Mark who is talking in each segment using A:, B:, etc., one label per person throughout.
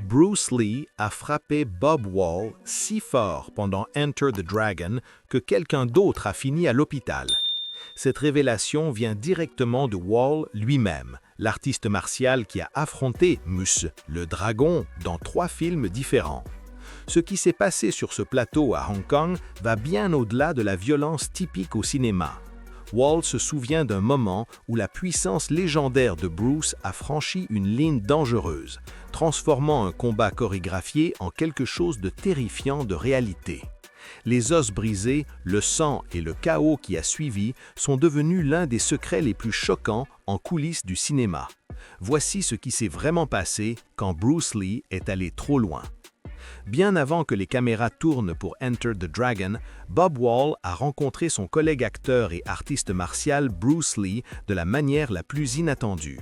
A: Bruce Lee a frappé Bob Wall si fort pendant Enter the Dragon que quelqu'un d'autre a fini à l'hôpital. Cette révélation vient directement de Wall lui-même, l'artiste martial qui a affronté Mus, le dragon, dans 3 films différents. Ce qui s'est passé sur ce plateau à Hong Kong va bien au-delà de la violence typique au cinéma. Wall se souvient d'un moment où la puissance légendaire de Bruce a franchi une ligne dangereuse, transformant un combat chorégraphié en quelque chose de terrifiant de réalité. Les os brisés, le sang et le chaos qui a suivi sont devenus l'un des secrets les plus choquants en coulisses du cinéma. Voici ce qui s'est vraiment passé quand Bruce Lee est allé trop loin. Bien avant que les caméras tournent pour Enter the Dragon, Bob Wall a rencontré son collègue acteur et artiste martial Bruce Lee de la manière la plus inattendue.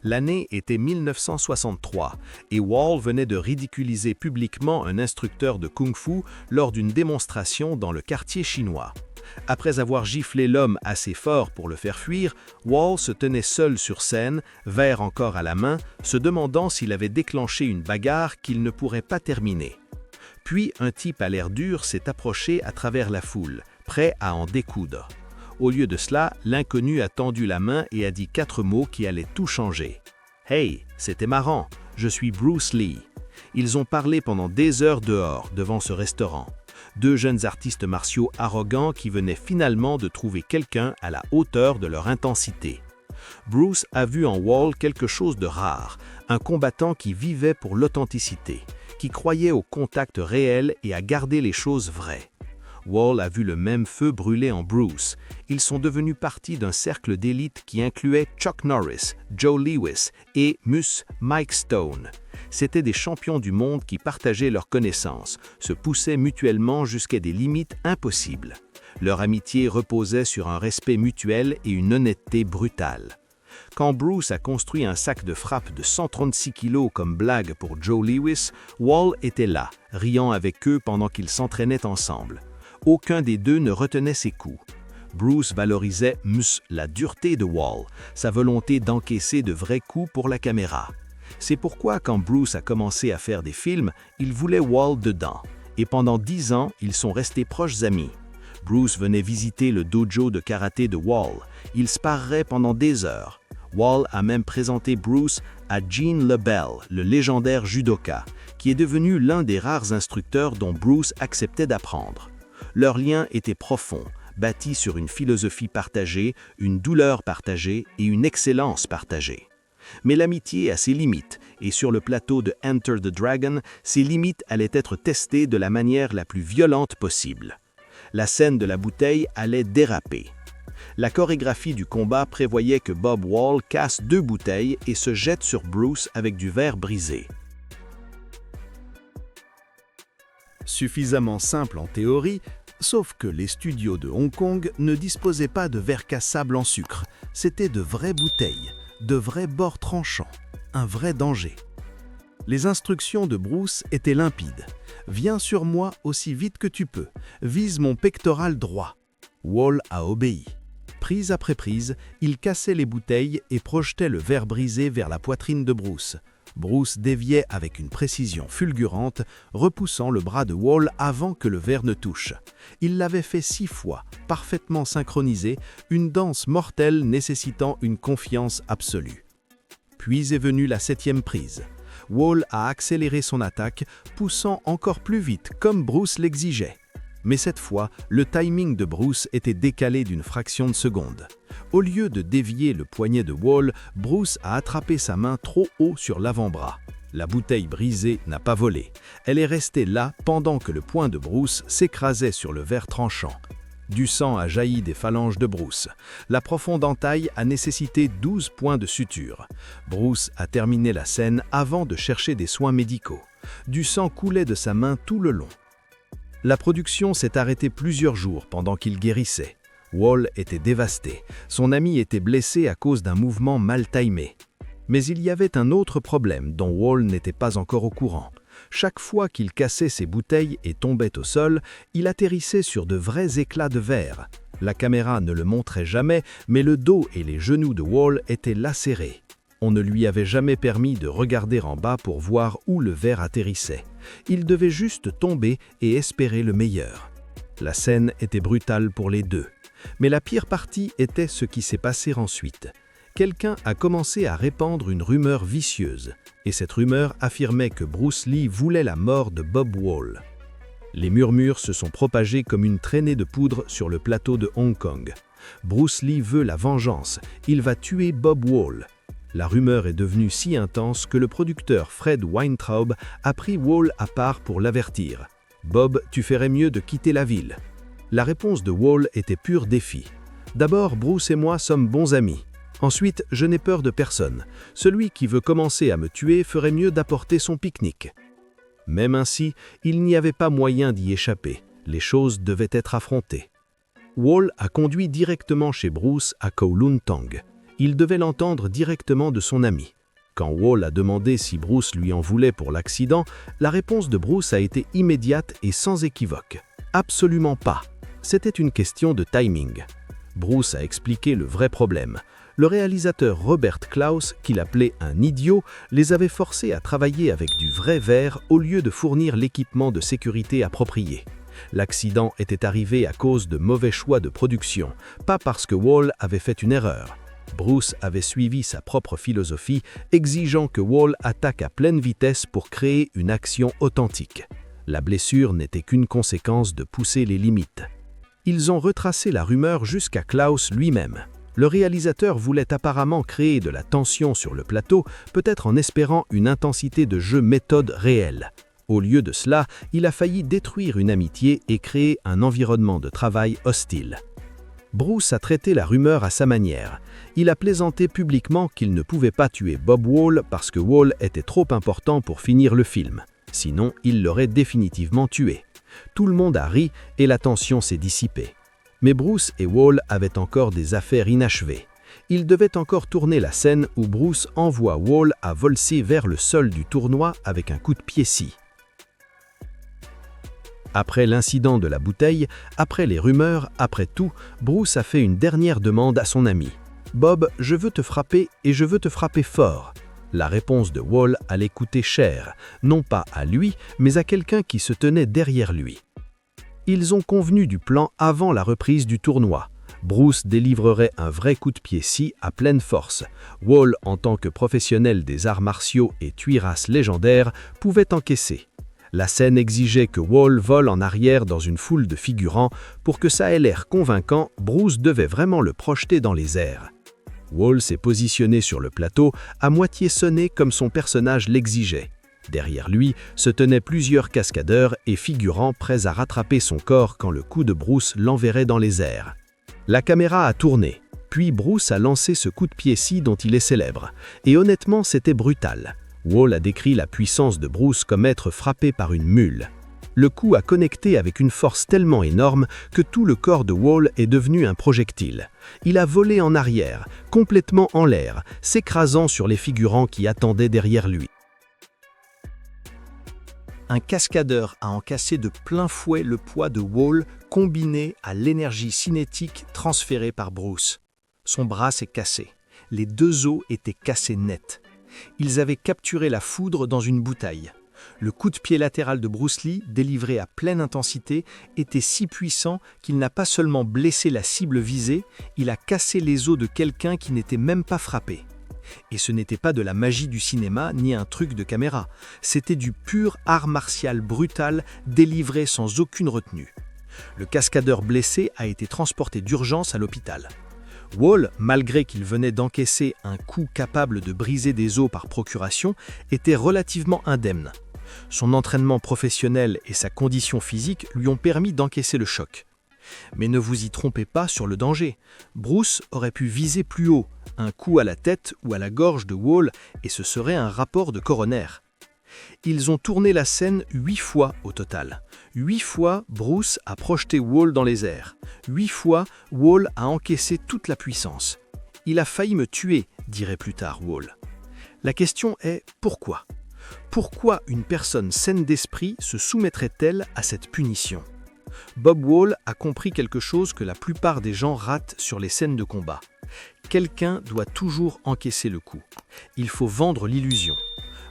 A: L'année était 1963 et Wall venait de ridiculiser publiquement un instructeur de kung-fu lors d'une démonstration dans le quartier chinois. Après avoir giflé l'homme assez fort pour le faire fuir, Wall se tenait seul sur scène, verre encore à la main, se demandant s'il avait déclenché une bagarre qu'il ne pourrait pas terminer. Puis un type à l'air dur s'est approché à travers la foule, prêt à en découdre. Au lieu de cela, l'inconnu a tendu la main et a dit 4 mots qui allaient tout changer. « Hey, c'était marrant, je suis Bruce Lee. » Ils ont parlé pendant des heures dehors, devant ce restaurant. 2 jeunes artistes martiaux arrogants qui venaient finalement de trouver quelqu'un à la hauteur de leur intensité. Bruce a vu en Wall quelque chose de rare, un combattant qui vivait pour l'authenticité, qui croyait au contact réel et à garder les choses vraies. Wall a vu le même feu brûler en Bruce. Ils sont devenus partie d'un cercle d'élite qui incluait Chuck Norris, Joe Louis et Mike Stone. C'étaient des champions du monde qui partageaient leurs connaissances, se poussaient mutuellement jusqu'à des limites impossibles. Leur amitié reposait sur un respect mutuel et une honnêteté brutale. Quand Bruce a construit un sac de frappe de 136 kilos comme blague pour Joe Louis, Wall était là, riant avec eux pendant qu'ils s'entraînaient ensemble. Aucun des deux ne retenait ses coups. Bruce valorisait la dureté de Wall, sa volonté d'encaisser de vrais coups pour la caméra. C'est pourquoi quand Bruce a commencé à faire des films, il voulait Wall dedans. Et pendant 10 ans, ils sont restés proches amis. Bruce venait visiter le dojo de karaté de Wall. Ils spareraient pendant des heures. Wall a même présenté Bruce à Gene LeBell, le légendaire judoka, qui est devenu l'un des rares instructeurs dont Bruce acceptait d'apprendre. Leur lien était profond, bâti sur une philosophie partagée, une douleur partagée et une excellence partagée. Mais l'amitié a ses limites, et sur le plateau de Enter the Dragon, ces limites allaient être testées de la manière la plus violente possible. La scène de la bouteille allait déraper. La chorégraphie du combat prévoyait que Bob Wall casse 2 bouteilles et se jette sur Bruce avec du verre brisé. Suffisamment simple en théorie, sauf que les studios de Hong Kong ne disposaient pas de verres cassables en sucre, c'était de vraies bouteilles, de vrais bords tranchants, un vrai danger. Les instructions de Bruce étaient limpides. « Viens sur moi aussi vite que tu peux, vise mon pectoral droit. » Wall a obéi. Prise après prise, il cassait les bouteilles et projetait le verre brisé vers la poitrine de Bruce. Bruce déviait avec une précision fulgurante, repoussant le bras de Wall avant que le verre ne touche. Il l'avait fait 6 fois, parfaitement synchronisé, une danse mortelle nécessitant une confiance absolue. Puis est venue la 7e prise. Wall a accéléré son attaque, poussant encore plus vite comme Bruce l'exigeait. Mais cette fois, le timing de Bruce était décalé d'une fraction de seconde. Au lieu de dévier le poignet de Wall, Bruce a attrapé sa main trop haut sur l'avant-bras. La bouteille brisée n'a pas volé. Elle est restée là pendant que le poing de Bruce s'écrasait sur le verre tranchant. Du sang a jailli des phalanges de Bruce. La profonde entaille a nécessité 12 points de suture. Bruce a terminé la scène avant de chercher des soins médicaux. Du sang coulait de sa main tout le long. La production s'est arrêtée plusieurs jours pendant qu'il guérissait. Wall était dévasté. Son ami était blessé à cause d'un mouvement mal timé. Mais il y avait un autre problème dont Wall n'était pas encore au courant. Chaque fois qu'il cassait ses bouteilles et tombait au sol, il atterrissait sur de vrais éclats de verre. La caméra ne le montrait jamais, mais le dos et les genoux de Wall étaient lacérés. On ne lui avait jamais permis de regarder en bas pour voir où le verre atterrissait. Il devait juste tomber et espérer le meilleur. La scène était brutale pour les deux. Mais la pire partie était ce qui s'est passé ensuite. Quelqu'un a commencé à répandre une rumeur vicieuse, et cette rumeur affirmait que Bruce Lee voulait la mort de Bob Wall. Les murmures se sont propagés comme une traînée de poudre sur le plateau de Hong Kong. Bruce Lee veut la vengeance, il va tuer Bob Wall. La rumeur est devenue si intense que le producteur Fred Weintraub a pris Wall à part pour l'avertir. « Bob, tu ferais mieux de quitter la ville. » La réponse de Wall était pur défi. « D'abord, Bruce et moi sommes bons amis. Ensuite, je n'ai peur de personne. Celui qui veut commencer à me tuer ferait mieux d'apporter son pique-nique. » Même ainsi, il n'y avait pas moyen d'y échapper. Les choses devaient être affrontées. Wall a conduit directement chez Bruce à Kowloon Tong. Il devait l'entendre directement de son ami. Quand Wall a demandé si Bruce lui en voulait pour l'accident, la réponse de Bruce a été immédiate et sans équivoque. Absolument pas. C'était une question de timing. Bruce a expliqué le vrai problème. Le réalisateur Robert Klaus, qu'il appelait un idiot, les avait forcés à travailler avec du vrai verre au lieu de fournir l'équipement de sécurité approprié. L'accident était arrivé à cause de mauvais choix de production, pas parce que Wall avait fait une erreur. Bruce avait suivi sa propre philosophie, exigeant que Wall attaque à pleine vitesse pour créer une action authentique. La blessure n'était qu'une conséquence de pousser les limites. Ils ont retracé la rumeur jusqu'à Klaus lui-même. Le réalisateur voulait apparemment créer de la tension sur le plateau, peut-être en espérant une intensité de jeu méthode réelle. Au lieu de cela, il a failli détruire une amitié et créer un environnement de travail hostile. Bruce a traité la rumeur à sa manière. Il a plaisanté publiquement qu'il ne pouvait pas tuer Bob Wall parce que Wall était trop important pour finir le film. Sinon, il l'aurait définitivement tué. Tout le monde a ri et la tension s'est dissipée. Mais Bruce et Wall avaient encore des affaires inachevées. Ils devaient encore tourner la scène où Bruce envoie Wall à valser vers le sol du tournoi avec un coup de pied scie. Après l'incident de la bouteille, après les rumeurs, après tout, Bruce a fait une dernière demande à son ami. « Bob, je veux te frapper et je veux te frapper fort. » La réponse de Wall allait coûter cher, non pas à lui, mais à quelqu'un qui se tenait derrière lui. Ils ont convenu du plan avant la reprise du tournoi. Bruce délivrerait un vrai coup de pied scie à pleine force. Wall, en tant que professionnel des arts martiaux et cuirasse légendaire, pouvait encaisser. La scène exigeait que Wall vole en arrière dans une foule de figurants. Pour que ça ait l'air convaincant, Bruce devait vraiment le projeter dans les airs. Wall s'est positionné sur le plateau, à moitié sonné comme son personnage l'exigeait. Derrière lui se tenaient plusieurs cascadeurs et figurants prêts à rattraper son corps quand le coup de Bruce l'enverrait dans les airs. La caméra a tourné, puis Bruce a lancé ce coup de pied-ci dont il est célèbre. Et honnêtement, c'était brutal. Wall a décrit la puissance de Bruce comme être frappé par une mule. Le coup a connecté avec une force tellement énorme que tout le corps de Wall est devenu un projectile. Il a volé en arrière, complètement en l'air, s'écrasant sur les figurants qui attendaient derrière lui. Un cascadeur a encaissé de plein fouet le poids de Wall combiné à l'énergie cinétique transférée par Bruce. Son bras s'est cassé. Les deux os étaient cassés net. Ils avaient capturé la foudre dans une bouteille. Le coup de pied latéral de Bruce Lee, délivré à pleine intensité, était si puissant qu'il n'a pas seulement blessé la cible visée, il a cassé les os de quelqu'un qui n'était même pas frappé. Et ce n'était pas de la magie du cinéma ni un truc de caméra, c'était du pur art martial brutal délivré sans aucune retenue. Le cascadeur blessé a été transporté d'urgence à l'hôpital. Wall, malgré qu'il venait d'encaisser un coup capable de briser des os par procuration, était relativement indemne. Son entraînement professionnel et sa condition physique lui ont permis d'encaisser le choc. Mais ne vous y trompez pas sur le danger. Bruce aurait pu viser plus haut, un coup à la tête ou à la gorge de Wall, et ce serait un rapport de coroner. Ils ont tourné la scène 8 fois au total. 8 fois, Bruce a projeté Wall dans les airs. 8 fois, Wall a encaissé toute la puissance. « Il a failli me tuer », dirait plus tard Wall. La question est pourquoi ? Pourquoi une personne saine d'esprit se soumettrait-elle à cette punition ? Bob Wall a compris quelque chose que la plupart des gens ratent sur les scènes de combat. Quelqu'un doit toujours encaisser le coup. Il faut vendre l'illusion.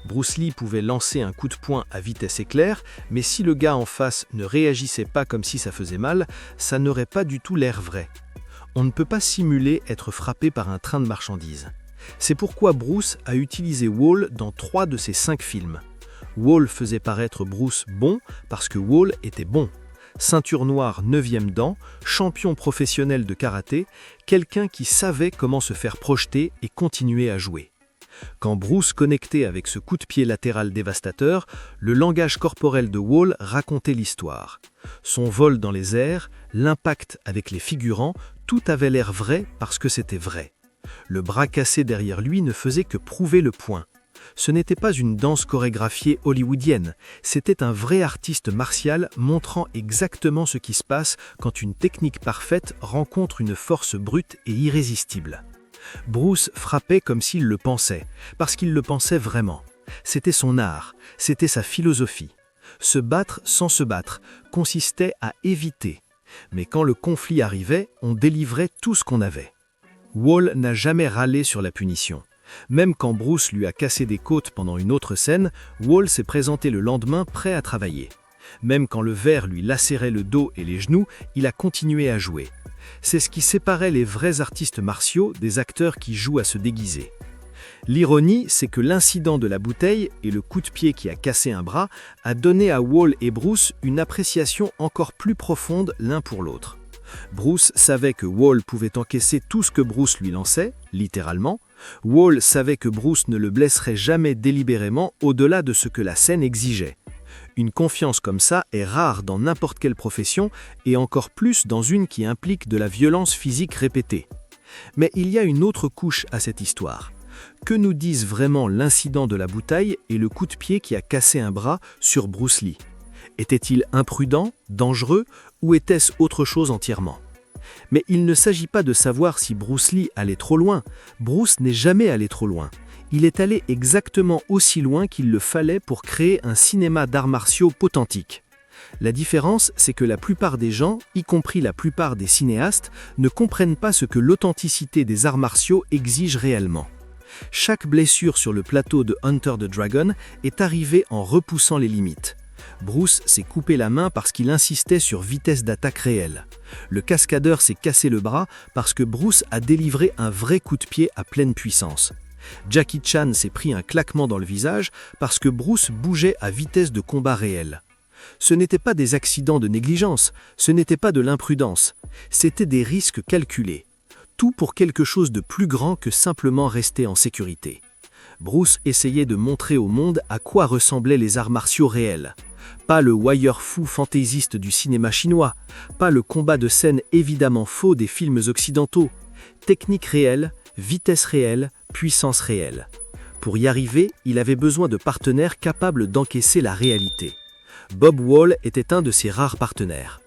A: Bruce Lee pouvait lancer un coup de poing à vitesse éclair, mais si le gars en face ne réagissait pas comme si ça faisait mal, ça n'aurait pas du tout l'air vrai. On ne peut pas simuler être frappé par un train de marchandises. C'est pourquoi Bruce a utilisé Wall dans 3 de ses 5 films. Wall faisait paraître Bruce bon parce que Wall était bon. Ceinture noire 9e dan, champion professionnel de karaté, quelqu'un qui savait comment se faire projeter et continuer à jouer. Quand Bruce connectait avec ce coup de pied latéral dévastateur, le langage corporel de Wall racontait l'histoire. Son vol dans les airs, l'impact avec les figurants, tout avait l'air vrai parce que c'était vrai. Le bras cassé derrière lui ne faisait que prouver le point. Ce n'était pas une danse chorégraphiée hollywoodienne, c'était un vrai artiste martial montrant exactement ce qui se passe quand une technique parfaite rencontre une force brute et irrésistible. Bruce frappait comme s'il le pensait, parce qu'il le pensait vraiment. C'était son art, c'était sa philosophie. Se battre sans se battre consistait à éviter. Mais quand le conflit arrivait, on délivrait tout ce qu'on avait. Wall n'a jamais râlé sur la punition. Même quand Bruce lui a cassé des côtes pendant une autre scène, Wall s'est présenté le lendemain prêt à travailler. Même quand le verre lui lacérait le dos et les genoux, il a continué à jouer. C'est ce qui séparait les vrais artistes martiaux des acteurs qui jouent à se déguiser. L'ironie, c'est que l'incident de la bouteille et le coup de pied qui a cassé un bras a donné à Wall et Bruce une appréciation encore plus profonde l'un pour l'autre. Bruce savait que Wall pouvait encaisser tout ce que Bruce lui lançait, littéralement. Wall savait que Bruce ne le blesserait jamais délibérément au-delà de ce que la scène exigeait. Une confiance comme ça est rare dans n'importe quelle profession et encore plus dans une qui implique de la violence physique répétée. Mais il y a une autre couche à cette histoire. Que nous disent vraiment l'incident de la bouteille et le coup de pied qui a cassé un bras sur Bruce Lee? Était-il imprudent, dangereux ou était-ce autre chose entièrement? Mais il ne s'agit pas de savoir si Bruce Lee allait trop loin. Bruce n'est jamais allé trop loin. Il est allé exactement aussi loin qu'il le fallait pour créer un cinéma d'arts martiaux authentique. La différence, c'est que la plupart des gens, y compris la plupart des cinéastes, ne comprennent pas ce que l'authenticité des arts martiaux exige réellement. Chaque blessure sur le plateau de Enter the Dragon est arrivée en repoussant les limites. Bruce s'est coupé la main parce qu'il insistait sur vitesse d'attaque réelle. Le cascadeur s'est cassé le bras parce que Bruce a délivré un vrai coup de pied à pleine puissance. Jackie Chan s'est pris un claquement dans le visage parce que Bruce bougeait à vitesse de combat réelle. Ce n'étaient pas des accidents de négligence, ce n'était pas de l'imprudence, c'était des risques calculés. Tout pour quelque chose de plus grand que simplement rester en sécurité. Bruce essayait de montrer au monde à quoi ressemblaient les arts martiaux réels. Pas le wire fou fantaisiste du cinéma chinois, pas le combat de scène évidemment faux des films occidentaux. Technique réelle, vitesse réelle, puissance réelle. Pour y arriver, il avait besoin de partenaires capables d'encaisser la réalité. Bob Wall était un de ces rares partenaires.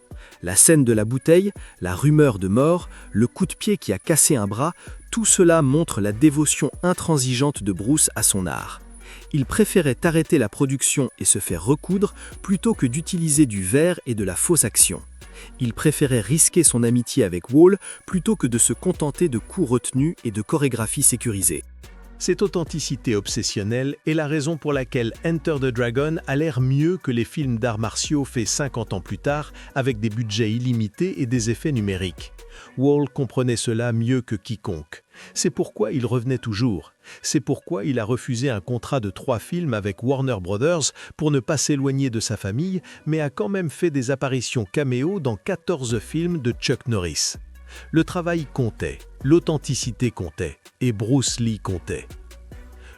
A: La scène de la bouteille, la rumeur de mort, le coup de pied qui a cassé un bras, tout cela montre la dévotion intransigeante de Bruce à son art. Il préférait arrêter la production et se faire recoudre plutôt que d'utiliser du verre et de la fausse action. Il préférait risquer son amitié avec Wall plutôt que de se contenter de coups retenus et de chorégraphies sécurisées.
B: Cette authenticité obsessionnelle est la raison pour laquelle Enter the Dragon a l'air mieux que les films d'arts martiaux faits 50 ans plus tard avec des budgets illimités et des effets numériques. Wall comprenait cela mieux que quiconque. C'est pourquoi il revenait toujours. C'est pourquoi il a refusé un contrat de 3 films avec Warner Brothers pour ne pas s'éloigner de sa famille, mais a quand même fait des apparitions caméo dans 14 films de Chuck Norris. Le travail comptait, l'authenticité comptait, et Bruce Lee comptait.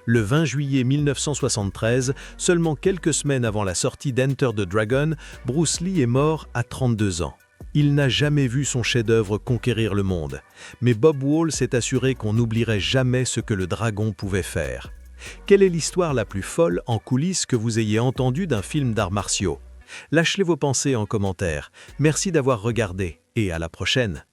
B: Le 20 juillet 1973, seulement quelques semaines avant la sortie d'Enter the Dragon, Bruce Lee est mort à 32 ans. Il n'a jamais vu son chef-d'œuvre conquérir le monde, mais Bob Wall s'est assuré qu'on n'oublierait jamais ce que le dragon pouvait faire. Quelle est l'histoire la plus folle en coulisses que vous ayez entendue d'un film d'arts martiaux? Lâchez vos pensées en commentaire. Merci d'avoir regardé et à la prochaine.